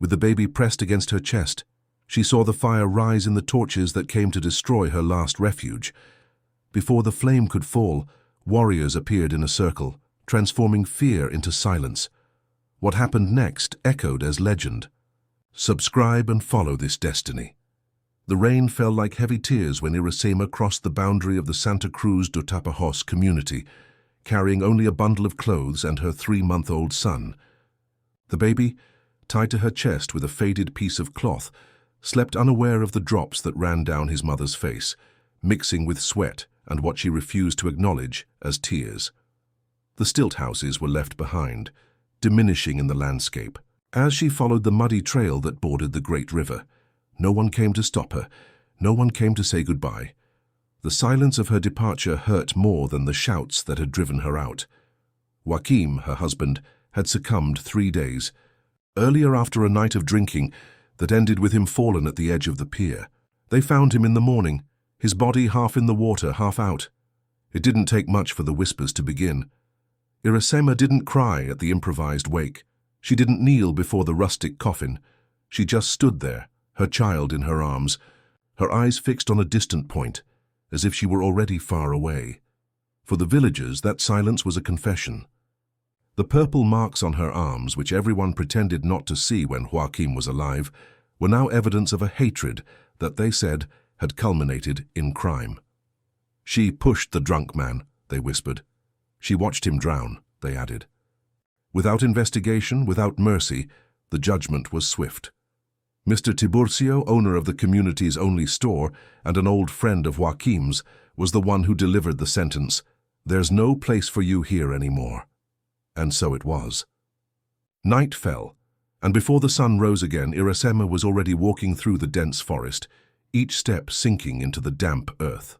With the baby pressed against her chest, she saw the fire rise in the torches that came to destroy her last refuge. Before the flame could fall, warriors appeared in a circle, transforming fear into silence. What happened next echoed as legend. Subscribe and follow this destiny. The rain fell like heavy tears when Iracema crossed the boundary of the Santa Cruz do Tapajós community, carrying only a bundle of clothes and her 3-month-old son. The baby, tied to her chest with a faded piece of cloth, slept unaware of the drops that ran down his mother's face, mixing with sweat and what she refused to acknowledge as tears. The stilt houses were left behind, diminishing in the landscape. As she followed the muddy trail that bordered the great river, no one came to stop her, no one came to say goodbye. The silence of her departure hurt more than the shouts that had driven her out. Joaquim, her husband, had succumbed 3 days, earlier after a night of drinking that ended with him fallen at the edge of the pier. They found him in the morning, his body half in the water, half out. It didn't take much for the whispers to begin. Iracema didn't cry at the improvised wake. She didn't kneel before the rustic coffin. She just stood there, her child in her arms, her eyes fixed on a distant point, as if she were already far away. For the villagers, that silence was a confession. The purple marks on her arms, which everyone pretended not to see when Joaquim was alive, were now evidence of a hatred that they said had culminated in crime. She pushed the drunk man, they whispered. She watched him drown, they added. Without investigation, without mercy, the judgment was swift. Mr. Tiburcio, owner of the community's only store and an old friend of Joaquim's, was the one who delivered the sentence, "There's no place for you here anymore." And so it was. Night fell, and before the sun rose again, Iracema was already walking through the dense forest, each step sinking into the damp earth.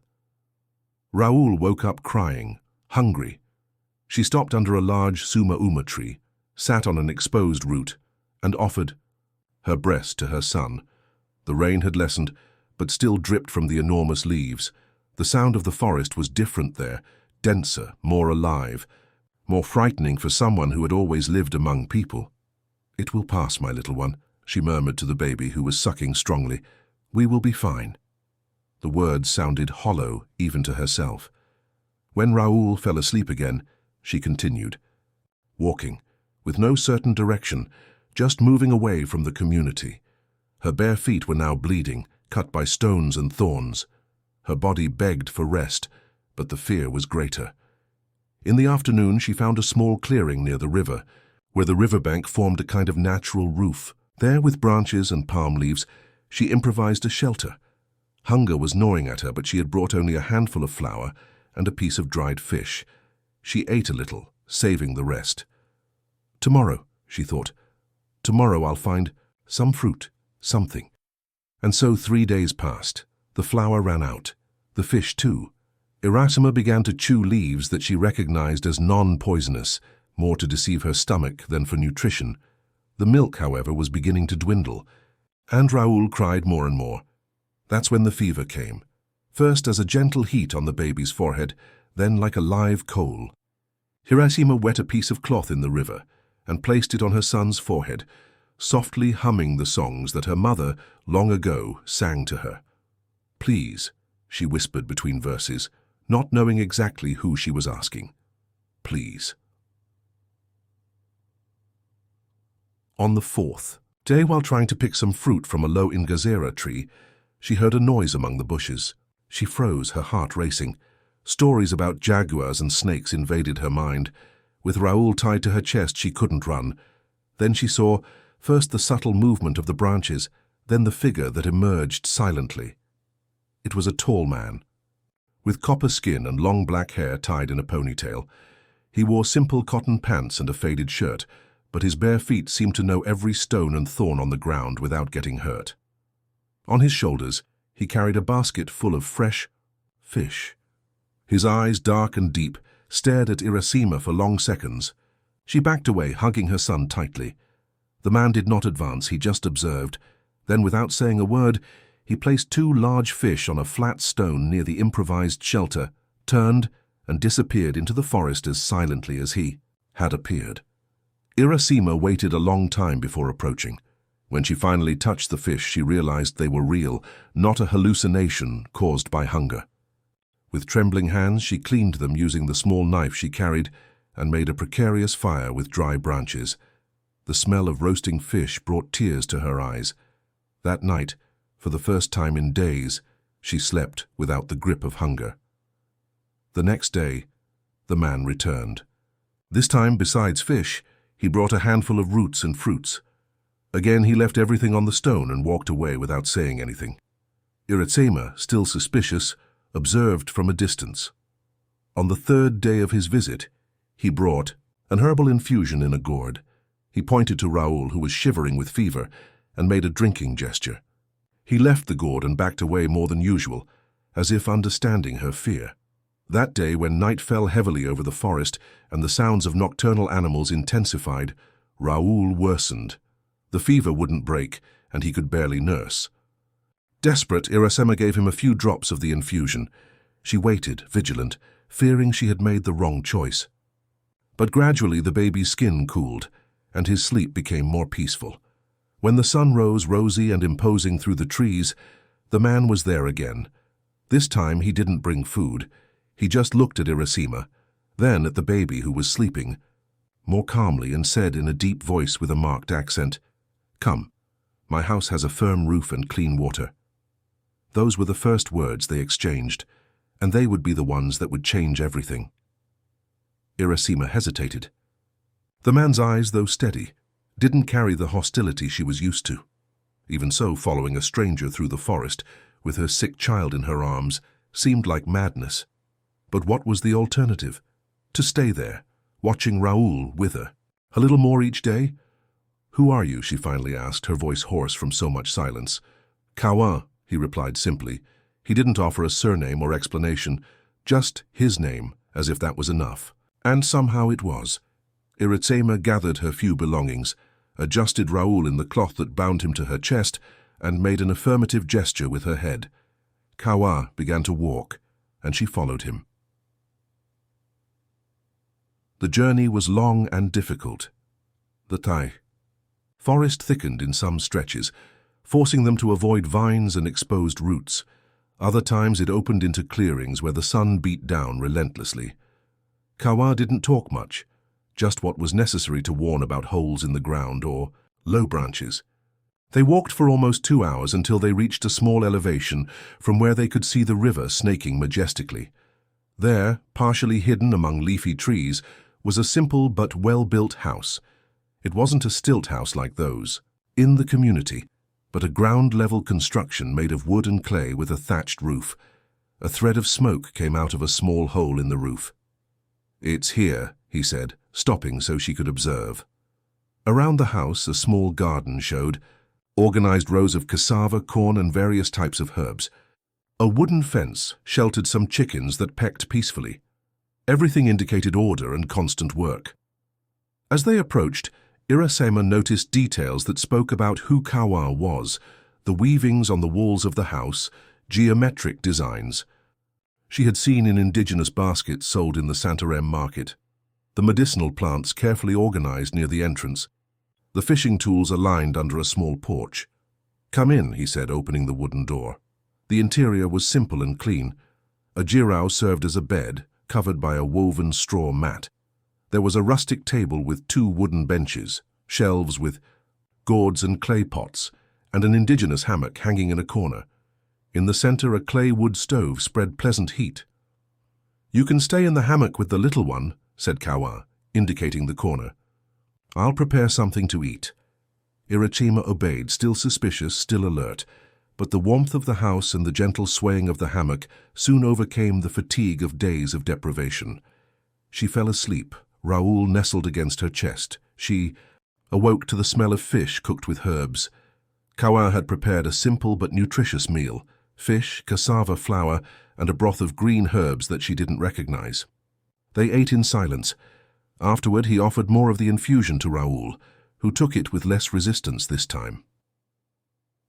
Raúl woke up crying, hungry. She stopped under a large suma-uma tree, sat on an exposed root, and offered her breast to her son. The rain had lessened, but still dripped from the enormous leaves. The sound of the forest was different there, denser, more alive, more frightening for someone who had always lived among people. "It will pass, my little one," she murmured to the baby who was sucking strongly. "We will be fine." The words sounded hollow even to herself. When Raúl fell asleep again, she continued, walking, with no certain direction, just moving away from the community. Her bare feet were now bleeding, cut by stones and thorns. Her body begged for rest, but the fear was greater. In the afternoon, she found a small clearing near the river, where the riverbank formed a kind of natural roof. There, with branches and palm leaves, she improvised a shelter. Hunger was gnawing at her, but she had brought only a handful of flour and a piece of dried fish. She ate a little, saving the rest. "Tomorrow," she thought, "tomorrow I'll find some fruit, something." And so 3 days passed. The flour ran out. The fish too. Iracema began to chew leaves that she recognized as non-poisonous, more to deceive her stomach than for nutrition. The milk, however, was beginning to dwindle, and Raúl cried more and more. That's when the fever came, first as a gentle heat on the baby's forehead, then like a live coal. Iracema wet a piece of cloth in the river and placed it on her son's forehead, softly humming the songs that her mother, long ago, sang to her. "Please," she whispered between verses, not knowing exactly who she was asking. "Please." On the 4th day, while trying to pick some fruit from a low ingazera tree, she heard a noise among the bushes. She froze, her heart racing. Stories about jaguars and snakes invaded her mind. With Raúl tied to her chest, she couldn't run. Then she saw, first the subtle movement of the branches, then the figure that emerged silently. It was a tall man, with copper skin and long black hair tied in a ponytail. He wore simple cotton pants and a faded shirt, but his bare feet seemed to know every stone and thorn on the ground without getting hurt. On his shoulders, he carried a basket full of fresh fish. His eyes, dark and deep, stared at Iracema for long seconds. She backed away, hugging her son tightly. The man did not advance, he just observed. Then, without saying a word, he placed 2 large fish on a flat stone near the improvised shelter, turned, and disappeared into the forest as silently as he had appeared. Iracema waited a long time before approaching. When she finally touched the fish, she realized they were real, not a hallucination caused by hunger. With trembling hands, she cleaned them using the small knife she carried and made a precarious fire with dry branches. The smell of roasting fish brought tears to her eyes. That night, for the first time in days, she slept without the grip of hunger. The next day, the man returned. This time, besides fish, he brought a handful of roots and fruits. Again, he left everything on the stone and walked away without saying anything. Iritsema, still suspicious, observed from a distance. On the third day of his visit, he brought an herbal infusion in a gourd. He pointed to Raoul, who was shivering with fever, and made a drinking gesture. He left the gourd and backed away more than usual, as if understanding her fear. That day, when night fell heavily over the forest and the sounds of nocturnal animals intensified, Raoul worsened. The fever wouldn't break, and he could barely nurse. Desperate, Iritsema gave him a few drops of the infusion. She waited, vigilant, fearing she had made the wrong choice. But gradually the baby's skin cooled, and his sleep became more peaceful. When the sun rose rosy and imposing through the trees, the man was there again. This time he didn't bring food. He just looked at Iritsema, then at the baby who was sleeping, more calmly, and said in a deep voice with a marked accent, "Come, my house has a firm roof and clean water." Those were the first words they exchanged, and they would be the ones that would change everything. Iritsema hesitated. The man's eyes, though steady, didn't carry the hostility she was used to. Even so, following a stranger through the forest, with her sick child in her arms, seemed like madness. But what was the alternative? To stay there, watching Raoul with her. A little more each day? "Who are you?" she finally asked, her voice hoarse from so much silence. "Kawa," he replied simply. He didn't offer a surname or explanation, just his name, as if that was enough. And somehow it was. Iritsema gathered her few belongings, adjusted Raoul in the cloth that bound him to her chest, and made an affirmative gesture with her head. Kawa began to walk, and she followed him. The journey was long and difficult. The Thai forest thickened in some stretches, forcing them to avoid vines and exposed roots. Other times it opened into clearings where the sun beat down relentlessly. Kawa didn't talk much, just what was necessary to warn about holes in the ground or low branches. They walked for almost 2 hours until they reached a small elevation from where they could see the river snaking majestically. There, partially hidden among leafy trees, was a simple but well-built house. It wasn't a stilt house like those, in the community, but a ground-level construction made of wood and clay with a thatched roof. A thread of smoke came out of a small hole in the roof. "It's here," he said, stopping so she could observe. Around the house, a small garden showed, organized rows of cassava, corn, and various types of herbs. A wooden fence sheltered some chickens that pecked peacefully. Everything indicated order and constant work. As they approached, Iritsema noticed details that spoke about who Kawa was, the weavings on the walls of the house, geometric designs she had seen in indigenous baskets sold in the Santarem market, the medicinal plants carefully organized near the entrance, the fishing tools aligned under a small porch. "Come in," he said, opening the wooden door. The interior was simple and clean. A jirau served as a bed, covered by a woven straw mat. There was a rustic table with 2 wooden benches, shelves with gourds and clay pots, and an indigenous hammock hanging in a corner. In the center, a clay wood stove spread pleasant heat. "You can stay in the hammock with the little one," said Kawa, indicating the corner. "I'll prepare something to eat." Iritsema obeyed, still suspicious, still alert, but the warmth of the house and the gentle swaying of the hammock soon overcame the fatigue of days of deprivation. She fell asleep. Raoul nestled against her chest. She awoke to the smell of fish cooked with herbs. Kawa had prepared a simple but nutritious meal: fish, cassava flour, and a broth of green herbs that she didn't recognize. They ate in silence. Afterward, he offered more of the infusion to Raoul, who took it with less resistance this time.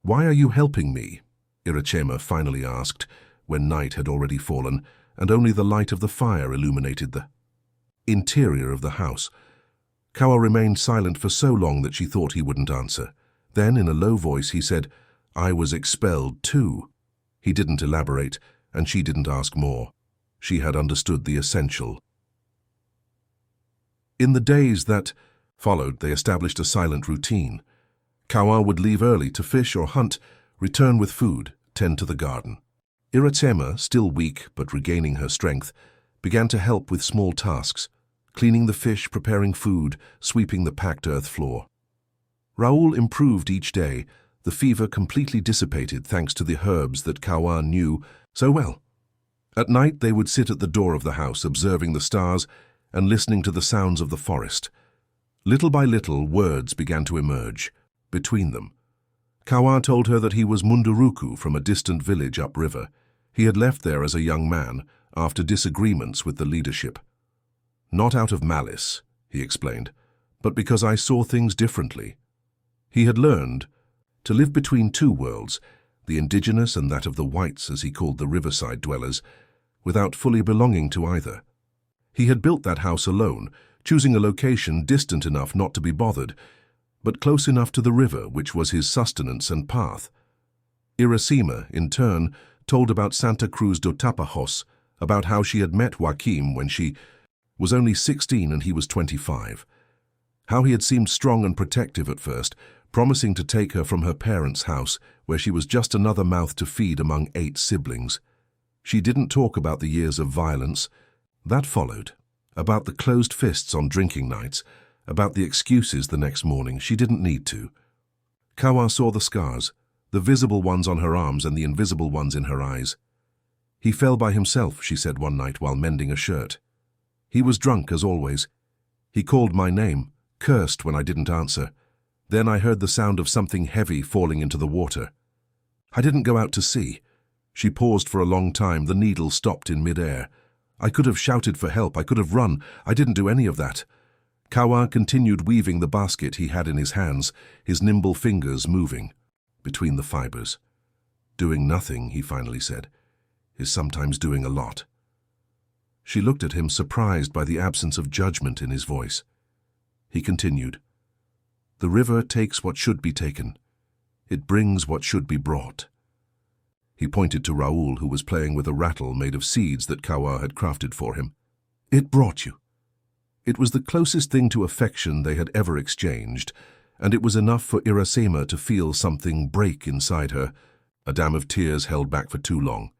"Why are you helping me?" Iritsema finally asked, when night had already fallen, and only the light of the fire illuminated the interior of the house. Kawa remained silent for so long that she thought he wouldn't answer. Then, in a low voice, he said, "I was expelled too." He didn't elaborate, and she didn't ask more. She had understood the essential. In the days that followed, they established a silent routine. Kawa would leave early to fish or hunt, return with food, tend to the garden. Iratsema, still weak but regaining her strength, began to help with small tasks, cleaning the fish, preparing food, sweeping the packed earth floor. Raoul improved each day. The fever completely dissipated thanks to the herbs that Kawa knew so well. At night they would sit at the door of the house, observing the stars and listening to the sounds of the forest. Little by little, words began to emerge between them. Kawa told her that he was Munduruku from a distant village upriver. He had left there as a young man, after disagreements with the leadership. "Not out of malice," he explained, "but because I saw things differently." He had learned to live between two worlds, the indigenous and that of the whites, as he called the riverside dwellers, without fully belonging to either. He had built that house alone, choosing a location distant enough not to be bothered, but close enough to the river, which was his sustenance and path. Iracema, in turn, told about Santa Cruz do Tapajos, about how she had met Joaquim when she was only 16 and he was 25. How he had seemed strong and protective at first, promising to take her from her parents' house, where she was just another mouth to feed among 8 siblings. She didn't talk about the years of violence. That followed. About the closed fists on drinking nights, about the excuses the next morning. She didn't need to. Kawa saw the scars, the visible ones on her arms and the invisible ones in her eyes. "He fell by himself," she said one night while mending a shirt. "He was drunk, as always. He called my name, cursed when I didn't answer. Then I heard the sound of something heavy falling into the water. I didn't go out to see." She paused for a long time. The needle stopped in mid-air. "I could have shouted for help. I could have run. I didn't do any of that." Kawa continued weaving the basket he had in his hands, his nimble fingers moving between the fibers. "Doing nothing," he finally said, "is sometimes doing a lot." She looked at him, surprised by the absence of judgment in his voice. He continued, "The river takes what should be taken. It brings what should be brought." He pointed to Raoul, who was playing with a rattle made of seeds that Kawa had crafted for him. "It brought you." It was the closest thing to affection they had ever exchanged, and it was enough for Iracema to feel something break inside her, a dam of tears held back for too long.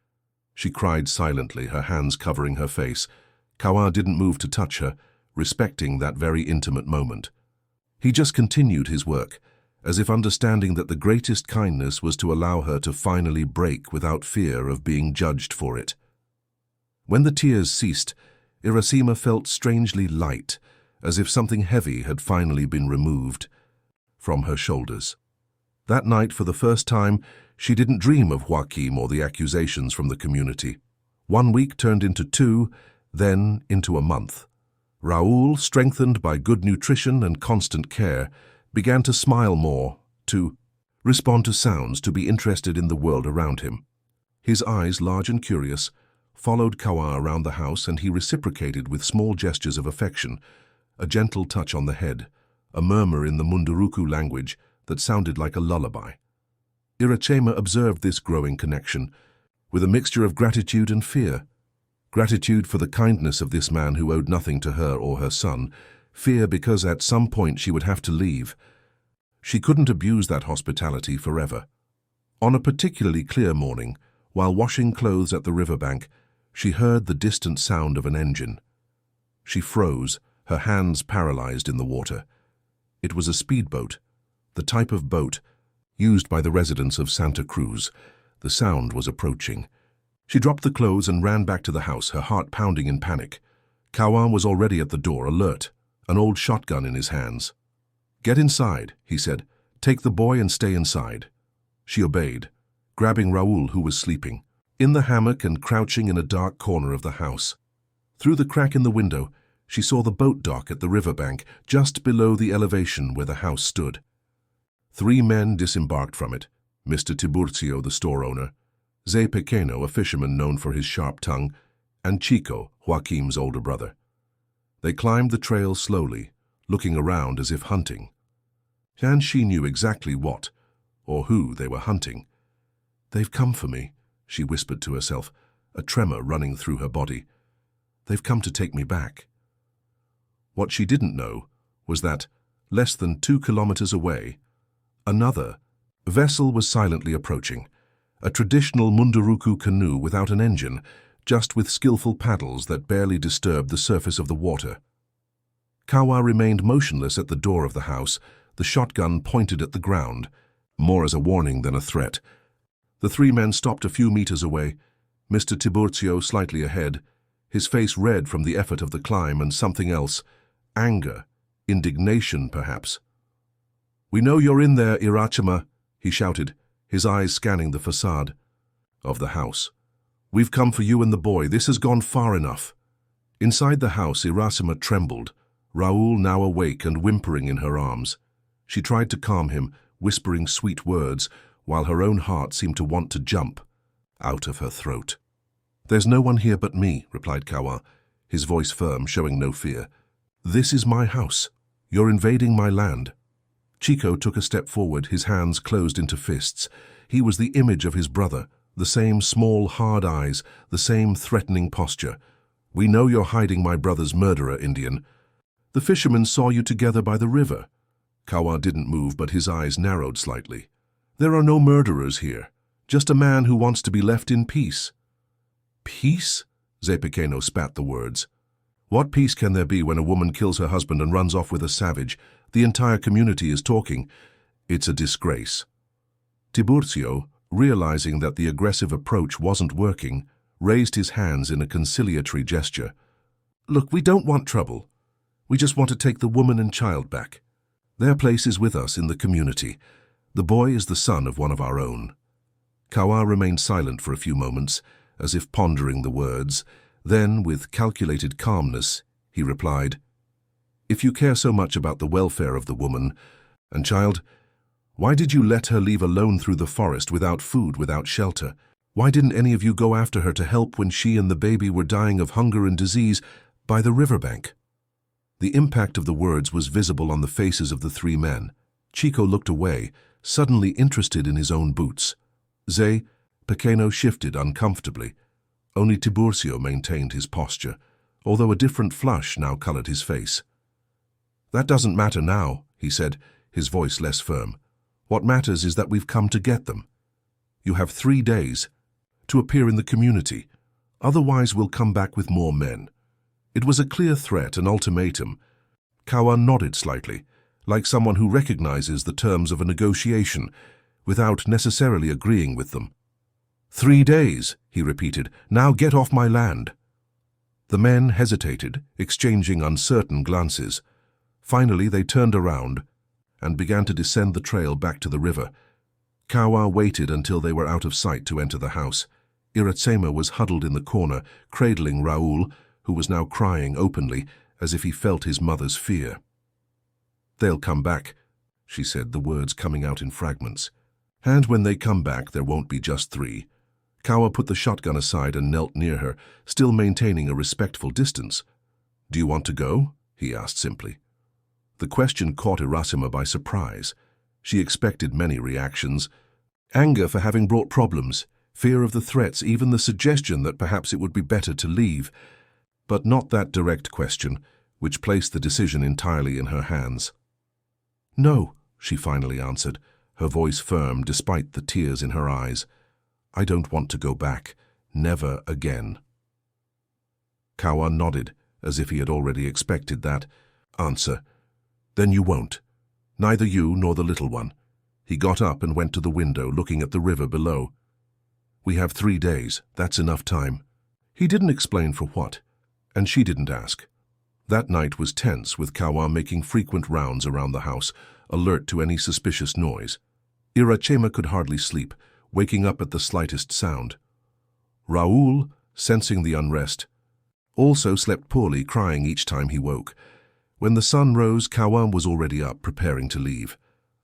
She cried silently, her hands covering her face. Kawa didn't move to touch her, respecting that very intimate moment. He just continued his work, as if understanding that the greatest kindness was to allow her to finally break without fear of being judged for it. When the tears ceased, Iracema felt strangely light, as if something heavy had finally been removed from her shoulders. That night, for the first time, she didn't dream of Joaquim or the accusations from the community. 1 week turned into 2, then into a month. Raoul, strengthened by good nutrition and constant care, began to smile more, to respond to sounds, to be interested in the world around him. His eyes, large and curious, followed Kawa around the house, and he reciprocated with small gestures of affection, a gentle touch on the head, a murmur in the Munduruku language that sounded like a lullaby. Iracema observed this growing connection, with a mixture of gratitude and fear. Gratitude for the kindness of this man who owed nothing to her or her son, fear because at some point she would have to leave. She couldn't abuse that hospitality forever. On a particularly clear morning, while washing clothes at the riverbank, she heard the distant sound of an engine. She froze, her hands paralyzed in the water. It was a speedboat, the type of boat used by the residents of Santa Cruz. The sound was approaching. She dropped the clothes and ran back to the house, her heart pounding in panic. Kawa was already at the door, alert, an old shotgun in his hands. "Get inside," he said. "Take the boy and stay inside." She obeyed, grabbing Raoul, who was sleeping, in the hammock and crouching in a dark corner of the house. Through the crack in the window, she saw the boat dock at the riverbank, just below the elevation where the house stood. 3 men disembarked from it, Mr. Tiburcio, the store owner, Zé Pequeno, a fisherman known for his sharp tongue, and Chico, Joaquim's older brother. They climbed the trail slowly, looking around as if hunting. And she knew exactly what, or who, they were hunting. "They've come for me," she whispered to herself, a tremor running through her body. "They've come to take me back." What she didn't know was that, less than 2 kilometers away, another vessel was silently approaching, a traditional Munduruku canoe without an engine, just with skillful paddles that barely disturbed the surface of the water. Kawa remained motionless at the door of the house, the shotgun pointed at the ground, more as a warning than a threat. The 3 men stopped a few meters away, Mr. Tiburcio slightly ahead, his face red from the effort of the climb and something else, anger, indignation perhaps. "We know you're in there, Irachima," he shouted, his eyes scanning the facade of the house. "We've come for you and the boy. This has gone far enough." Inside the house, Irachima trembled, Raoul now awake and whimpering in her arms. She tried to calm him, whispering sweet words, while her own heart seemed to want to jump out of her throat. "There's no one here but me," replied Kawa, his voice firm, showing no fear. "This is my house. You're invading my land." Chico took a step forward, his hands closed into fists. He was the image of his brother, the same small, hard eyes, the same threatening posture. "We know you're hiding my brother's murderer, Indian. The fishermen saw you together by the river." Kawa didn't move, but his eyes narrowed slightly. "There are no murderers here, just a man who wants to be left in peace." "Peace?" Zepekeno spat the words. "What peace can there be when a woman kills her husband and runs off with a savage? The entire community is talking. It's a disgrace." Tiburcio, realizing that the aggressive approach wasn't working, raised his hands in a conciliatory gesture. "Look, we don't want trouble. We just want to take the woman and child back. Their place is with us in the community. The boy is the son of one of our own." Kawa remained silent for a few moments, as if pondering the words. Then, with calculated calmness, he replied, "If you care so much about the welfare of the woman and child, why did you let her leave alone through the forest without food, without shelter? Why didn't any of you go after her to help when she and the baby were dying of hunger and disease by the riverbank?" The impact of the words was visible on the faces of the 3 men. Chico looked away, suddenly interested in his own boots. Zepekeno shifted uncomfortably. Only Tiburcio maintained his posture, although a different flush now colored his face. "That doesn't matter now," he said, his voice less firm. "What matters is that we've come to get them. You have 3 days to appear in the community. Otherwise, we'll come back with more men." It was a clear threat, an ultimatum. Kawa nodded slightly, like someone who recognizes the terms of a negotiation, without necessarily agreeing with them. 3 days, he repeated. "Now get off my land." The men hesitated, exchanging uncertain glances. Finally, they turned around and began to descend the trail back to the river. Kawa waited until they were out of sight to enter the house. Irachema was huddled in the corner, cradling Raoul, who was now crying openly, as if he felt his mother's fear. "They'll come back," she said, the words coming out in fragments. "And when they come back, there won't be just 3. Kawa put the shotgun aside and knelt near her, still maintaining a respectful distance. "Do you want to go?" he asked simply. The question caught Irachema by surprise. She expected many reactions. Anger for having brought problems, fear of the threats, even the suggestion that perhaps it would be better to leave. But not that direct question, which placed the decision entirely in her hands. "No," she finally answered, her voice firm despite the tears in her eyes. "I don't want to go back. Never again." Kawa nodded, as if he had already expected that answer. "Then you won't. Neither you nor the little one." He got up and went to the window, looking at the river below. "We have 3 days. That's enough time." He didn't explain for what, and she didn't ask. That night was tense, with Kawa making frequent rounds around the house, alert to any suspicious noise. Irachema could hardly sleep, waking up at the slightest sound. Raoul, sensing the unrest, also slept poorly, crying each time he woke. When the sun rose, Kawa was already up, preparing to leave.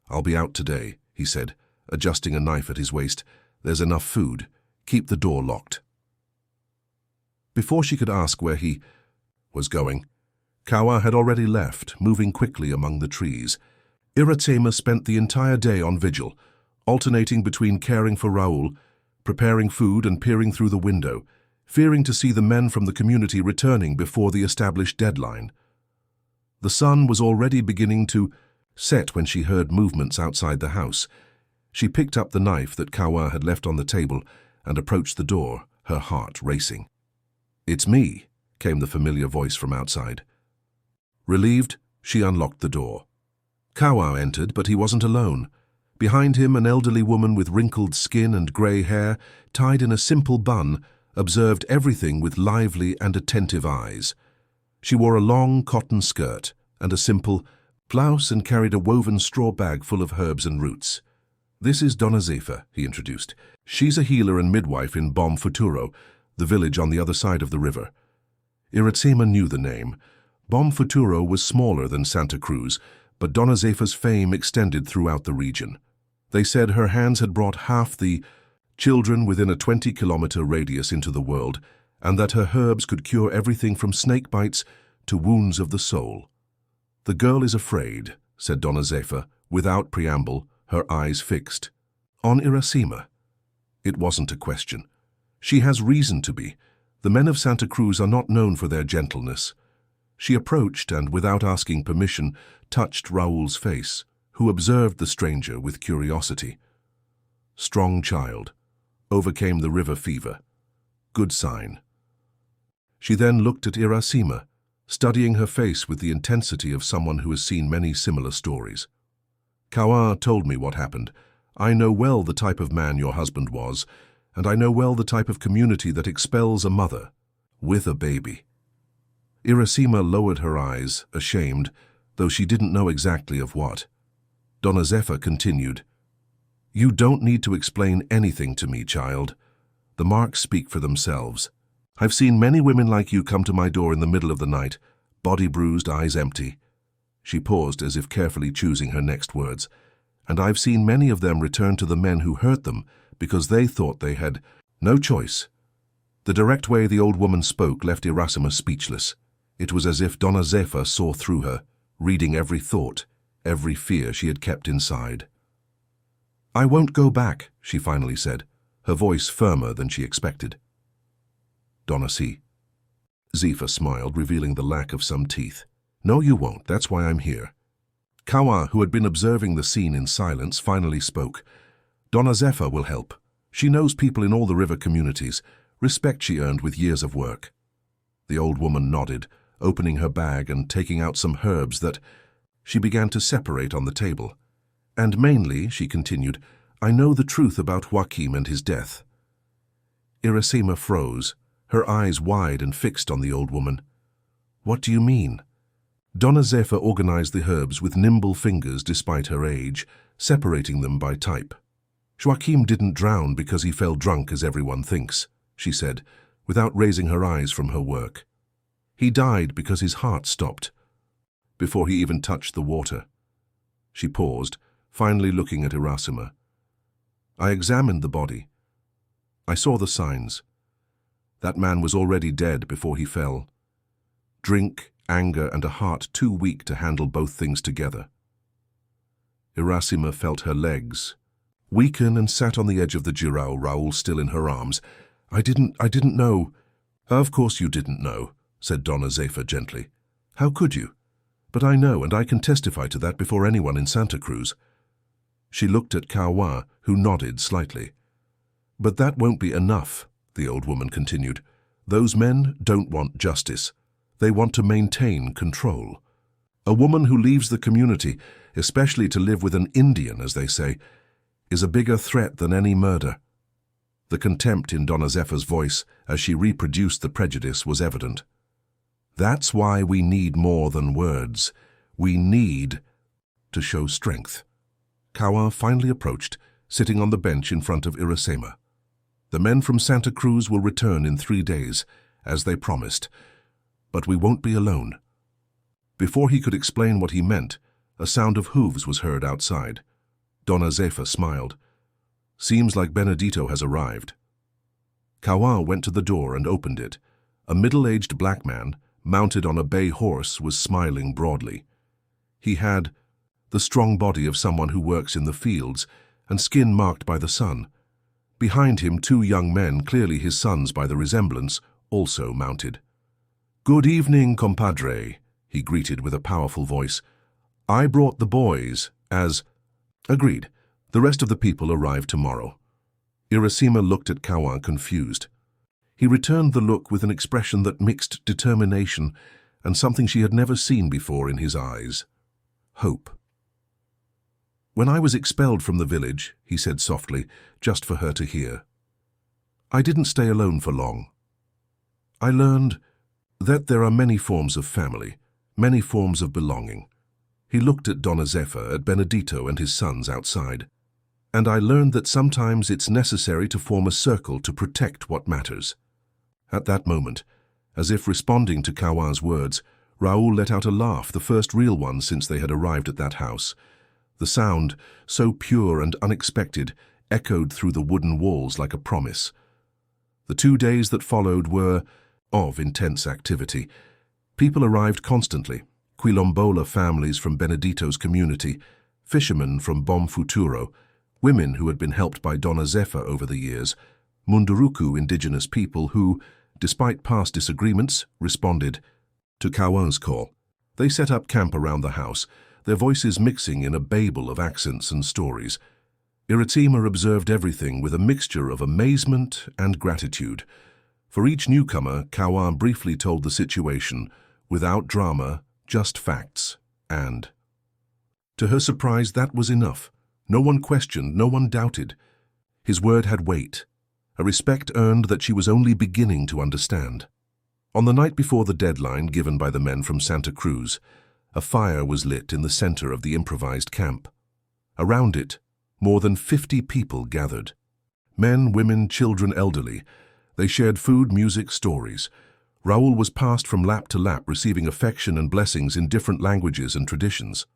"I'll be out today," he said, adjusting a knife at his waist. "There's enough food. Keep the door locked." Before she could ask where he was going, Kawa had already left, moving quickly among the trees. Iracema spent the entire day on vigil, alternating between caring for Raoul, preparing food and peering through the window, fearing to see the men from the community returning before the established deadline. The sun was already beginning to set when she heard movements outside the house. She picked up the knife that Kawa had left on the table and approached the door, her heart racing. "It's me," came the familiar voice from outside. Relieved, she unlocked the door. Kawa entered, but he wasn't alone. Behind him, an elderly woman with wrinkled skin and grey hair, tied in a simple bun, observed everything with lively and attentive eyes. She wore a long cotton skirt and a simple blouse and carried a woven straw bag full of herbs and roots. "This is Donna Zefa," he introduced. "She's a healer and midwife in Bom Futuro, the village on the other side of the river." Iracema knew the name. Bom Futuro was smaller than Santa Cruz, but Donna Zefa's fame extended throughout the region. They said her hands had brought half the children within a 20-kilometer radius into the world, and that her herbs could cure everything from snake bites to wounds of the soul. "The girl is afraid," said Donna Zefa, without preamble, her eyes fixed. On Iracema. It wasn't a question. She has reason to be. The men of Santa Cruz are not known for their gentleness. She approached and, without asking permission, touched Raoul's face, who observed the stranger with curiosity. Strong child. Overcame the river fever. Good sign. She then looked at Iracema, studying her face with the intensity of someone who has seen many similar stories. "Kawa told me what happened. I know well the type of man your husband was, and I know well the type of community that expels a mother with a baby." Iracema lowered her eyes, ashamed, though she didn't know exactly of what. Donna Zefa continued, "You don't need to explain anything to me, child. The marks speak for themselves. I've seen many women like you come to my door in the middle of the night, body bruised, eyes empty." She paused as if carefully choosing her next words. "And I've seen many of them return to the men who hurt them because they thought they had no choice." The direct way the old woman spoke left Iracema speechless. It was as if Donna Zefa saw through her, reading every thought, every fear she had kept inside. "I won't go back," she finally said, her voice firmer than she expected. "Donna C." Zefa smiled, revealing the lack of some teeth. "No, you won't. That's why I'm here." Kawa, who had been observing the scene in silence, finally spoke. "Donna Zefa will help. She knows people in all the river communities, respect she earned with years of work." The old woman nodded, opening her bag and taking out some herbs that she began to separate on the table. "And mainly," she continued, "I know the truth about Joaquim and his death." Iracema froze, her eyes wide and fixed on the old woman. "What do you mean?" Donna Zefa organized the herbs with nimble fingers despite her age, separating them by type. "Joaquim didn't drown because he fell drunk as everyone thinks," she said, without raising her eyes from her work. "He died because his heart stopped, before he even touched the water." She paused, finally looking at Iracema. "I examined the body. I saw the signs. That man was already dead before he fell. Drink, anger, and a heart too weak to handle both things together." Iracema felt her legs weaken and sat on the edge of the girao, Raoul still in her arms. I didn't know." "Of course you didn't know," said Donna Zefa gently. "How could you? But I know, and I can testify to that before anyone in Santa Cruz." She looked at Kawa, who nodded slightly. "But that won't be enough," the old woman continued. "Those men don't want justice. They want to maintain control. A woman who leaves the community, especially to live with an Indian, as they say, is a bigger threat than any murder." The contempt in Donna Zefa's voice as she reproduced the prejudice was evident. "That's why we need more than words. We need to show strength." Kawa finally approached, sitting on the bench in front of Iracema. "The men from Santa Cruz will return in 3 days, as they promised. But we won't be alone." Before he could explain what he meant, a sound of hooves was heard outside. Donna Zefa smiled. "Seems like Benedito has arrived." Kawa went to the door and opened it. A middle-aged black man, mounted on a bay horse, was smiling broadly. He had the strong body of someone who works in the fields, and skin marked by the sun. Behind him, 2 young men, clearly his sons by the resemblance, also mounted. "Good evening, compadre," he greeted with a powerful voice. "I brought the boys, as—" "Agreed. The rest of the people arrive tomorrow." Irasima looked at Kawan confused. He returned the look with an expression that mixed determination and something she had never seen before in his eyes. Hope. "When I was expelled from the village," he said softly, just for her to hear, "I didn't stay alone for long. I learned that there are many forms of family, many forms of belonging." He looked at Donna Zephyr, at Benedito and his sons outside. "And I learned that sometimes it's necessary to form a circle to protect what matters." At that moment, as if responding to Kawan's words, Raoul let out a laugh, the first real one since they had arrived at that house. The sound, so pure and unexpected, echoed through the wooden walls like a promise. The 2 days that followed were of intense activity. People arrived constantly: Quilombola families from Benedito's community, fishermen from Bom Futuro, women who had been helped by Donna Zephyr over the years, Munduruku indigenous people who, despite past disagreements, responded to Kawan's call. They set up camp around the house, their voices mixing in a babel of accents and stories. Irasima observed everything with a mixture of amazement and gratitude. For each newcomer, Kawan briefly told the situation, without drama, just facts, and to her surprise, that was enough. No one questioned, no one doubted. His word had weight, a respect earned that she was only beginning to understand. On the night before the deadline given by the men from Santa Cruz, a fire was lit in the center of the improvised camp. Around it, more than 50 people gathered. Men, women, children, elderly. They shared food, music, stories. Raoul was passed from lap to lap, receiving affection and blessings in different languages and traditions.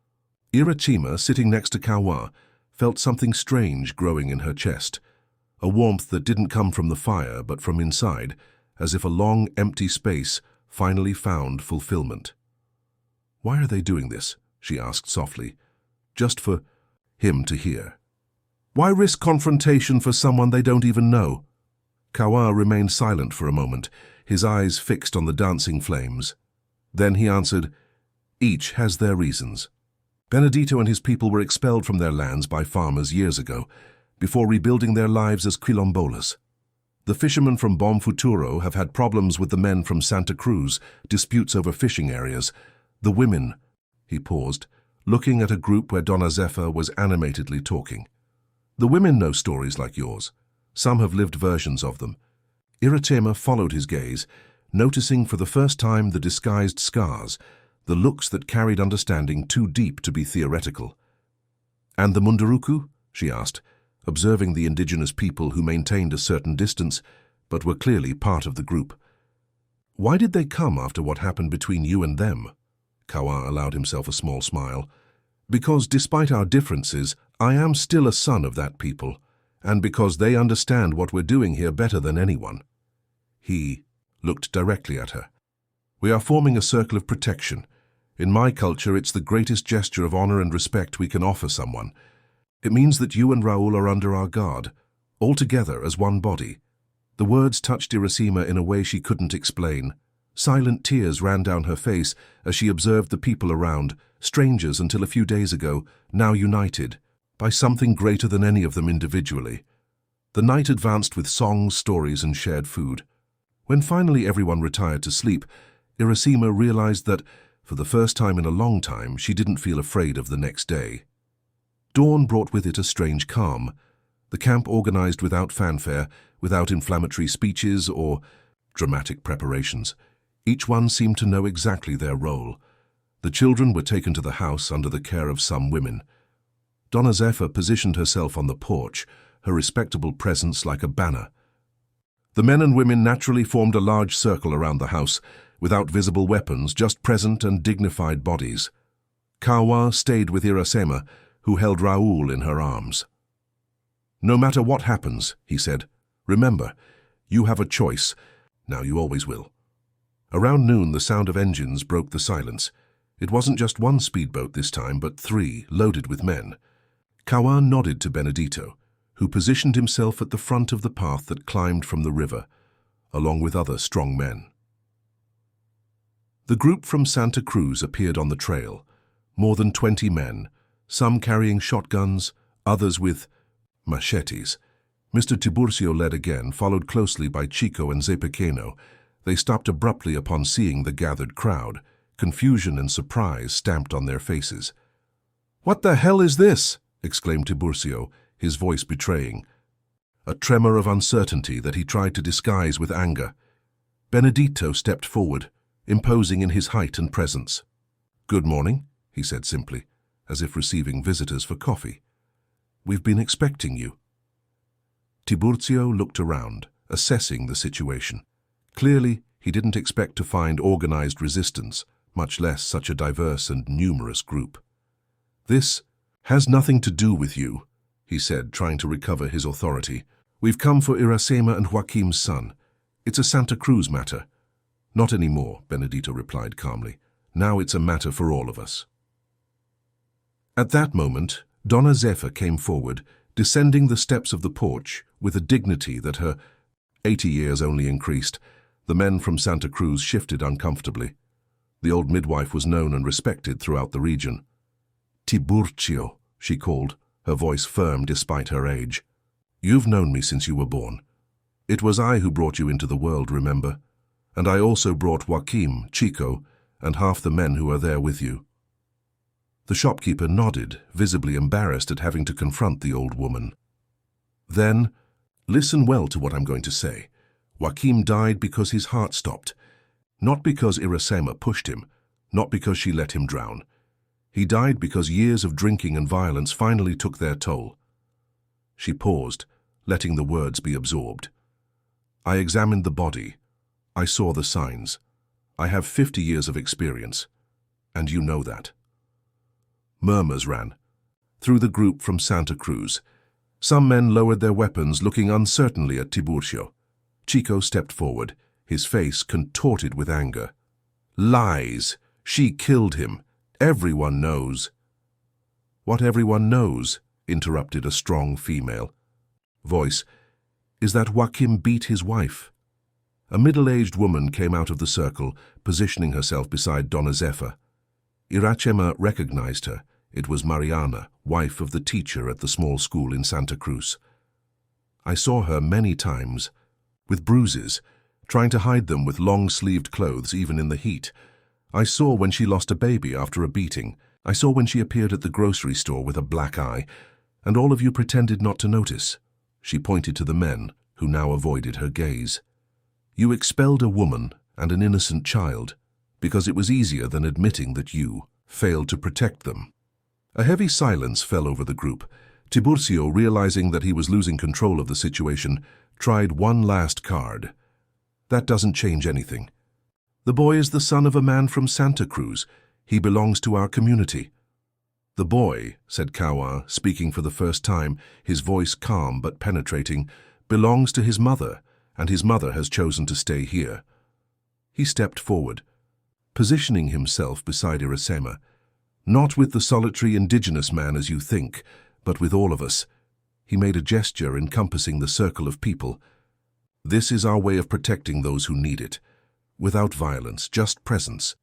Irasima, sitting next to Kawan, felt something strange growing in her chest, a warmth that didn't come from the fire but from inside, as if a long, empty space finally found fulfillment. "Why are they doing this?" she asked softly. "Just for him to hear. Why risk confrontation for someone they don't even know?" Kawan remained silent for a moment, his eyes fixed on the dancing flames. Then he answered, "Each has their reasons. Benedito and his people were expelled from their lands by farmers years ago, before rebuilding their lives as quilombolas. The fishermen from Bom Futuro have had problems with the men from Santa Cruz, disputes over fishing areas. The women—" He paused, looking at a group where Donna Zephyr was animatedly talking. "The women know stories like yours. Some have lived versions of them." Irasima followed his gaze, noticing for the first time the disguised scars, the looks that carried understanding too deep to be theoretical. "And the Munduruku?" she asked, observing the indigenous people who maintained a certain distance, but were clearly part of the group. "Why did they come after what happened between you and them?" Kawan allowed himself a small smile. "Because despite our differences, I am still a son of that people, and because they understand what we're doing here better than anyone." He looked directly at her. "We are forming a circle of protection. In my culture, it's the greatest gesture of honor and respect we can offer someone. It means that you and Raoul are under our guard, all together as one body." The words touched Irasima in a way she couldn't explain. Silent tears ran down her face as she observed the people around, strangers until a few days ago, now united, by something greater than any of them individually. The night advanced with songs, stories, and shared food. When finally everyone retired to sleep, Irasima realized that, for the first time in a long time, she didn't feel afraid of the next day. Dawn brought with it a strange calm. The camp organized without fanfare, without inflammatory speeches or dramatic preparations. Each one seemed to know exactly their role. The children were taken to the house under the care of some women. Donna Zephyr positioned herself on the porch, her respectable presence like a banner. The men and women naturally formed a large circle around the house, without visible weapons, just present and dignified bodies. Kawan stayed with Irasima, who held Raoul in her arms. "No matter what happens," he said, "remember, you have a choice. Now you always will." Around noon, the sound of engines broke the silence. It wasn't just one speedboat this time, but 3, loaded with men. Kawan nodded to Benedito, who positioned himself at the front of the path that climbed from the river, along with other strong men. The group from Santa Cruz appeared on the trail, more than 20 men, some carrying shotguns, others with machetes. Mr. Tiburcio led again, followed closely by Chico and Zepequeno. They stopped abruptly upon seeing the gathered crowd, confusion and surprise stamped on their faces. "What the hell is this?" exclaimed Tiburcio, his voice betraying a tremor of uncertainty that he tried to disguise with anger. Benedito stepped forward, imposing in his height and presence. "Good morning," he said simply, as if receiving visitors for coffee. "We've been expecting you." Tiburcio looked around, assessing the situation. Clearly, he didn't expect to find organized resistance, much less such a diverse and numerous group. "This has nothing to do with you," he said, trying to recover his authority. "We've come for Iracema and Joaquim's son. It's a Santa Cruz matter." "Not anymore," Benedito replied calmly. "Now it's a matter for all of us." At that moment, Donna Zefa came forward, descending the steps of the porch with a dignity that her 80 years only increased. The men from Santa Cruz shifted uncomfortably. The old midwife was known and respected throughout the region. "Tiburcio," she called, her voice firm despite her age. "You've known me since you were born. It was I who brought you into the world, remember? And I also brought Joaquim, Chico, and half the men who are there with you." The shopkeeper nodded, visibly embarrassed at having to confront the old woman. "Then, listen well to what I'm going to say. Joaquim died because his heart stopped. Not because Iracema pushed him, not because she let him drown. He died because years of drinking and violence finally took their toll." She paused, letting the words be absorbed. "I examined the body. I saw the signs. I have 50 years of experience, and you know that." Murmurs ran through the group from Santa Cruz. Some men lowered their weapons, looking uncertainly at Tiburcio. Chico stepped forward, his face contorted with anger. "Lies! She killed him. Everyone knows." "What everyone knows," interrupted a strong female voice, "is that Joaquim beat his wife." A middle-aged woman came out of the circle, positioning herself beside Donna Zefa. Iracema recognized her. It was Mariana, wife of the teacher at the small school in Santa Cruz. "I saw her many times, with bruises, trying to hide them with long-sleeved clothes even in the heat. I saw when she lost a baby after a beating. I saw when she appeared at the grocery store with a black eye, and all of you pretended not to notice." She pointed to the men, who now avoided her gaze. "You expelled a woman and an innocent child because it was easier than admitting that you failed to protect them." A heavy silence fell over the group. Tiburcio, realizing that he was losing control of the situation, tried one last card. "That doesn't change anything. The boy is the son of a man from Santa Cruz. He belongs to our community." "The boy," said Kawa, speaking for the first time, his voice calm but penetrating, "belongs to his mother, and his mother has chosen to stay here." He stepped forward, positioning himself beside Iracema. "Not with the solitary indigenous man as you think, but with all of us." He made a gesture encompassing the circle of people. "This is our way of protecting those who need it. Without violence, just presence."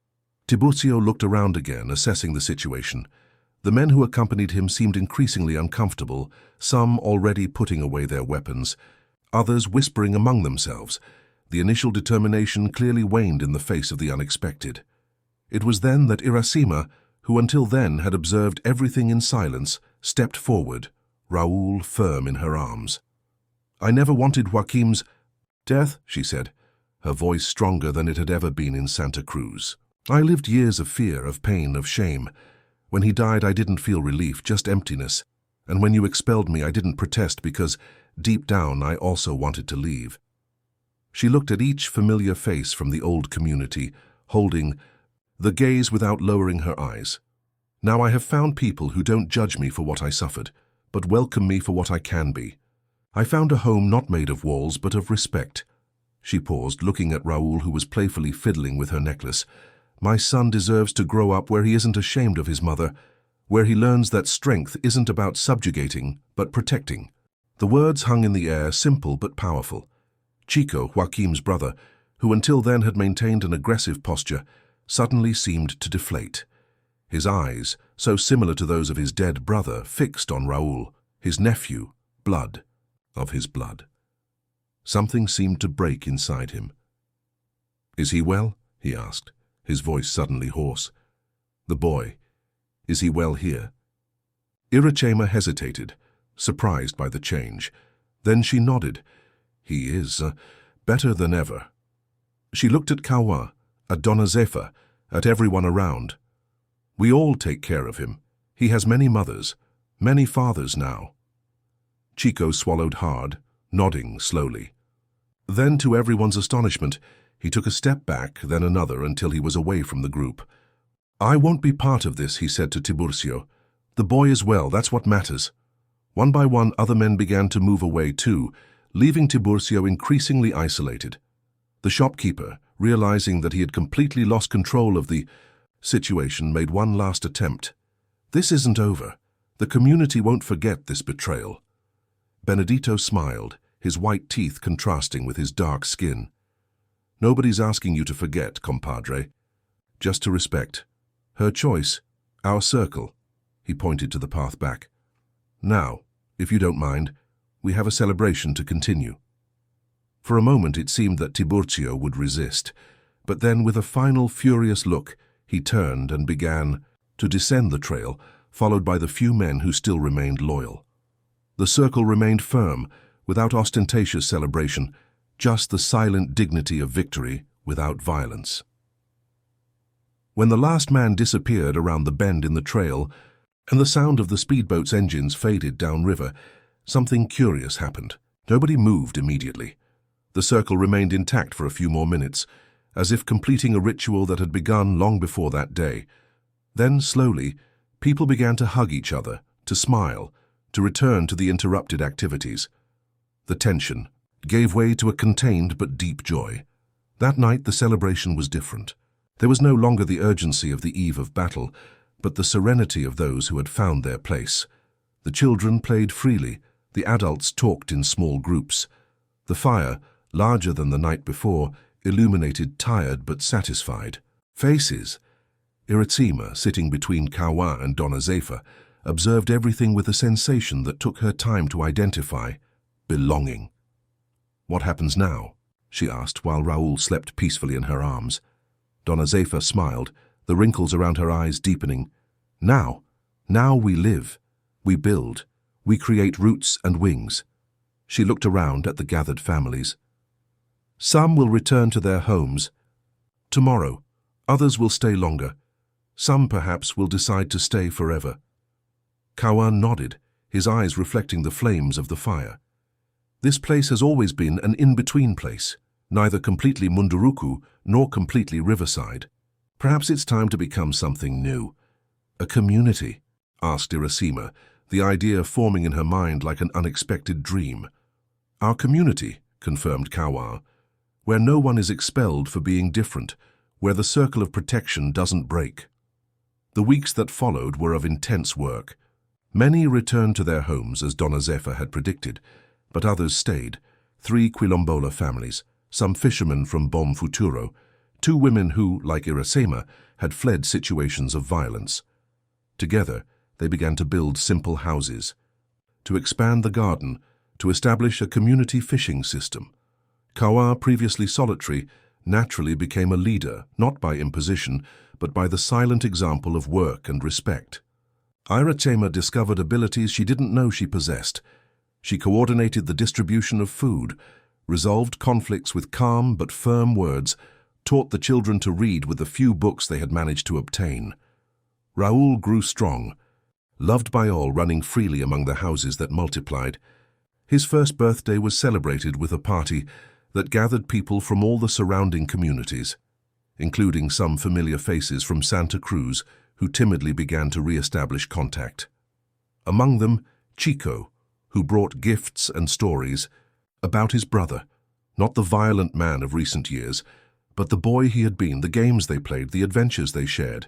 Tiburcio looked around again, assessing the situation. The men who accompanied him seemed increasingly uncomfortable, some already putting away their weapons, others whispering among themselves. The initial determination clearly waned in the face of the unexpected. It was then that Iracema, who until then had observed everything in silence, stepped forward, Raoul firm in her arms. "I never wanted Joaquim's death," she said, her voice stronger than it had ever been in Santa Cruz. "I lived years of fear, of pain, of shame. When he died, I didn't feel relief, just emptiness. And when you expelled me, I didn't protest because, deep down, I also wanted to leave." She looked at each familiar face from the old community, holding the gaze without lowering her eyes. "Now I have found people who don't judge me for what I suffered, but welcome me for what I can be. I found a home not made of walls, but of respect." She paused, looking at Raoul, who was playfully fiddling with her necklace. My son deserves to grow up where he isn't ashamed of his mother, where he learns that strength isn't about subjugating, but protecting." The words hung in the air, simple but powerful. Chico, Joaquim's brother, who until then had maintained an aggressive posture, suddenly seemed to deflate. His eyes, so similar to those of his dead brother, fixed on Raúl, his nephew, blood of his blood. Something seemed to break inside him. "Is he well?" he asked, his voice suddenly hoarse. "The boy, is he well here?" Irachema hesitated, surprised by the change. Then she nodded. "He is, better than ever." She looked at Kawa, at Dona Zefa, at everyone around. "We all take care of him. He has many mothers, many fathers now." Chico swallowed hard, nodding slowly. Then, to everyone's astonishment, he took a step back, then another, until he was away from the group. "I won't be part of this," he said to Tiburcio. "The boy is well, that's what matters." One by one, other men began to move away too, leaving Tiburcio increasingly isolated. The shopkeeper, realizing that he had completely lost control of the situation, made one last attempt. "This isn't over. The community won't forget this betrayal." Benedito smiled, his white teeth contrasting with his dark skin. "Nobody's asking you to forget, compadre. Just to respect. Her choice, our circle." He pointed to the path back. "Now, if you don't mind, we have a celebration to continue." For a moment it seemed that Tiburcio would resist, but then with a final furious look, he turned and began to descend the trail, followed by the few men who still remained loyal. The circle remained firm, without ostentatious celebration, just the silent dignity of victory without violence. When the last man disappeared around the bend in the trail, and the sound of the speedboat's engines faded downriver, something curious happened. Nobody moved immediately. The circle remained intact for a few more minutes, as if completing a ritual that had begun long before that day. Then, slowly, people began to hug each other, to smile, to return to the interrupted activities. The tension gave way to a contained but deep joy. That night the celebration was different. There was no longer the urgency of the eve of battle, but the serenity of those who had found their place. The children played freely, the adults talked in small groups. The fire, larger than the night before, illuminated tired but satisfied faces. Irachema, sitting between Kawa and Dona Zefa, observed everything with a sensation that took her time to identify: belonging. "What happens now?" she asked while Raúl slept peacefully in her arms. Dona Zefa smiled, the wrinkles around her eyes deepening. Now we live, we build, we create roots and wings." She looked around at the gathered families. "Some will return to their homes tomorrow, others will stay longer. Some perhaps will decide to stay forever." Kawa nodded, his eyes reflecting the flames of the fire. "This place has always been an in-between place, neither completely Munduruku nor completely riverside. Perhaps it's time to become something new." "A community?" asked Irachema, the idea forming in her mind like an unexpected dream. "Our community," confirmed Kawa, "where no one is expelled for being different, where the circle of protection doesn't break." The weeks that followed were of intense work. Many returned to their homes as Dona Zefa had predicted, but others stayed. 3 Quilombola families, some fishermen from Bom Futuro, 2 women who, like Irachema, had fled situations of violence. Together, they began to build simple houses, to expand the garden, to establish a community fishing system. Kawa, previously solitary, naturally became a leader, not by imposition, but by the silent example of work and respect. Irachema discovered abilities she didn't know she possessed. She coordinated the distribution of food, resolved conflicts with calm but firm words, taught the children to read with the few books they had managed to obtain. Raúl grew strong, loved by all, running freely among the houses that multiplied. His first birthday was celebrated with a party that gathered people from all the surrounding communities, including some familiar faces from Santa Cruz who timidly began to re-establish contact. Among them, Chico, who brought gifts and stories about his brother, not the violent man of recent years, but the boy he had been, the games they played, the adventures they shared.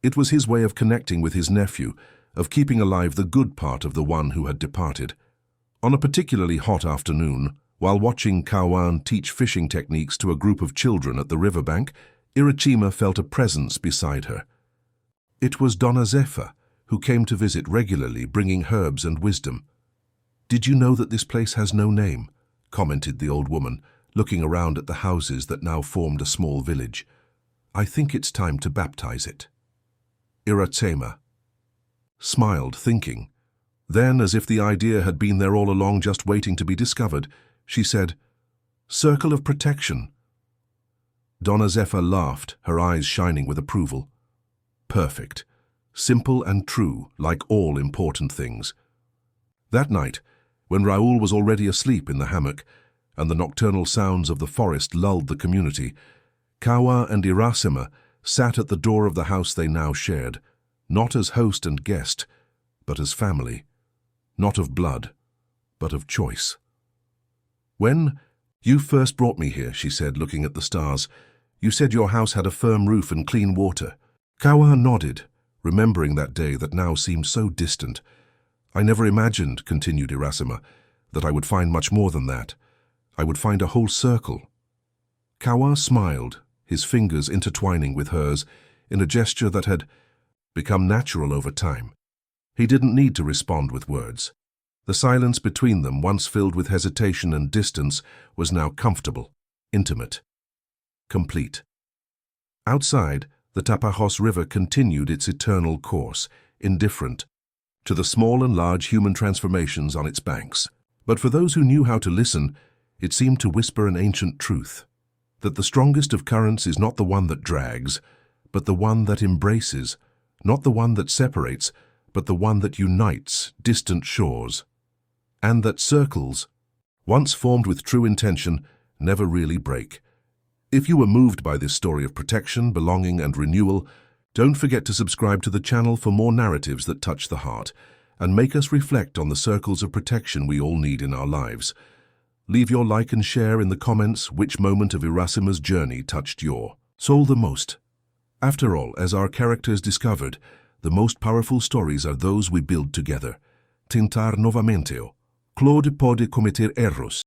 It was his way of connecting with his nephew, of keeping alive the good part of the one who had departed. On a particularly hot afternoon, while watching Kawan teach fishing techniques to a group of children at the riverbank, Irachima felt a presence beside her. It was Donna Zephyr, who came to visit regularly, bringing herbs and wisdom. "Did you know that this place has no name?" commented the old woman, looking around at the houses that now formed a small village. "I think it's time to baptize it." Irachima smiled, thinking. Then, as if the idea had been there all along just waiting to be discovered, she said, "Circle of Protection." Donna Zephyr laughed, her eyes shining with approval. Perfect. Simple and true, like all important things. That night, when Raoul was already asleep in the hammock, and the nocturnal sounds of the forest lulled the community, Kawa and Irachima sat at the door of the house they now shared, not as host and guest, but as family. Not of blood, but of choice. "When you first brought me here," she said, looking at the stars, "you said your house had a firm roof and clean water." Kawa nodded, remembering that day that now seemed so distant. "I never imagined," continued Irachima, "that I would find much more than that. I would find a whole circle." Kawa smiled, his fingers intertwining with hers in a gesture that had become natural over time. He didn't need to respond with words. The silence between them, once filled with hesitation and distance, was now comfortable, intimate, complete. Outside, the Tapajos River continued its eternal course, indifferent to the small and large human transformations on its banks. But for those who knew how to listen, it seemed to whisper an ancient truth, that the strongest of currents is not the one that drags, but the one that embraces, not the one that separates, but the one that unites distant shores, and that circles, once formed with true intention, never really break. If you were moved by this story of protection, belonging, and renewal, don't forget to subscribe to the channel for more narratives that touch the heart and make us reflect on the circles of protection we all need in our lives. Leave your like and share in the comments which moment of Irachima's journey touched your soul the most. After all, as our characters discovered, the most powerful stories are those we build together. Tentar novamente. Claude pode cometer erros.